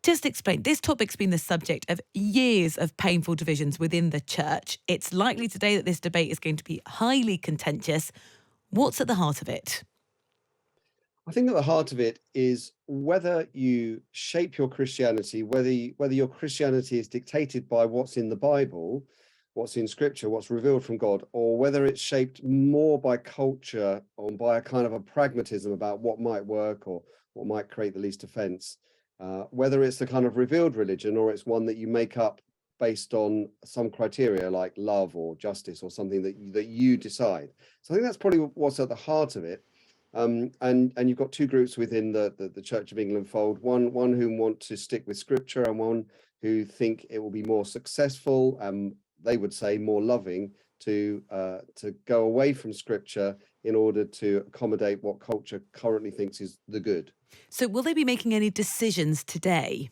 Just explain, this topic's been the subject of years of painful divisions within the church. It's likely today that this debate is going to be highly contentious. What's at the heart of it? I think at the heart of it is whether you shape your Christianity, whether your Christianity is dictated by what's in the Bible, what's in Scripture, what's revealed from God, or whether it's shaped more by culture or by a kind of a pragmatism about what might work or what might create the least offense. Whether it's a kind of revealed religion or it's one that you make up based on some criteria like love or justice or something that you decide. So I think that's probably what's at the heart of it. And you've got two groups within the Church of England fold, one who want to stick with Scripture and one who think it will be more successful, they would say more loving, to go away from Scripture in order to accommodate what culture currently thinks is the good. So, will they be making any decisions today?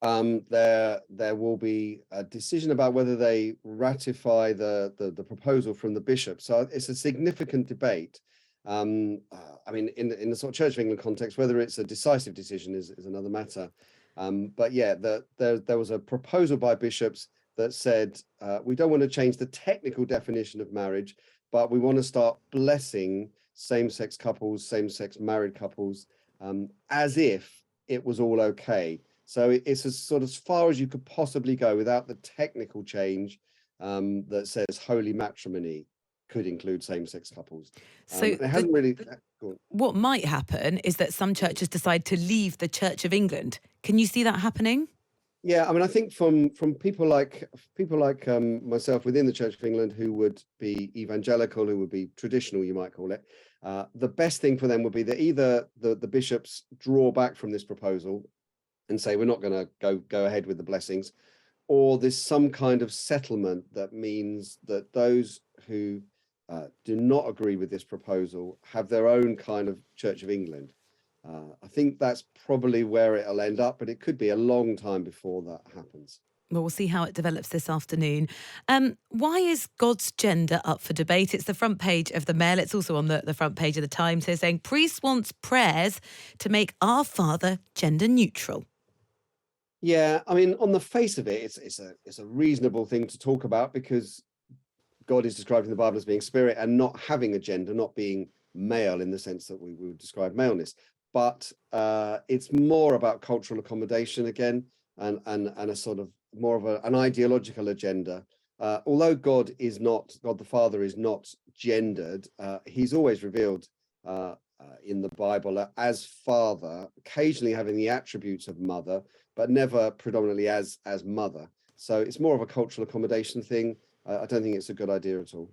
There will be a decision about whether they ratify the proposal from the bishop. So it's a significant debate. I mean, in the sort of Church of England context, whether it's a decisive decision is another matter. But yeah, there was a proposal by bishops that said we don't want to change the technical definition of marriage, but we want to start blessing same-sex couples, same-sex married couples, as if it was all okay. So it's as sort of as far as you could possibly go without the technical change that says holy matrimony could include same-sex couples. So, It hasn't really. what might happen is that some churches decide to leave the Church of England. Can you see that happening? Yeah, I mean, I think from people like myself within the Church of England who would be evangelical, who would be traditional, you might call it, the best thing for them would be that either the bishops draw back from this proposal and say we're not going to go ahead with the blessings, or there's some kind of settlement that means that those who do not agree with this proposal have their own kind of Church of England. I think that's probably where it'll end up, but it could be a long time before that happens. Well, we'll see how it develops this afternoon. Why is God's gender up for debate? It's the front page of the Mail. It's also on the front page of the Times here saying priest wants prayers to make our Father gender neutral. Yeah, I mean, on the face of it, it's a reasonable thing to talk about because God is described in the Bible as being spirit and not having a gender, not being male in the sense that we would describe maleness. But it's more about cultural accommodation again, and a sort of more of an ideological agenda. Although God the Father is not gendered, he's always revealed in the Bible as Father, occasionally having the attributes of mother, but never predominantly as mother. So it's more of a cultural accommodation thing. I don't think it's a good idea at all.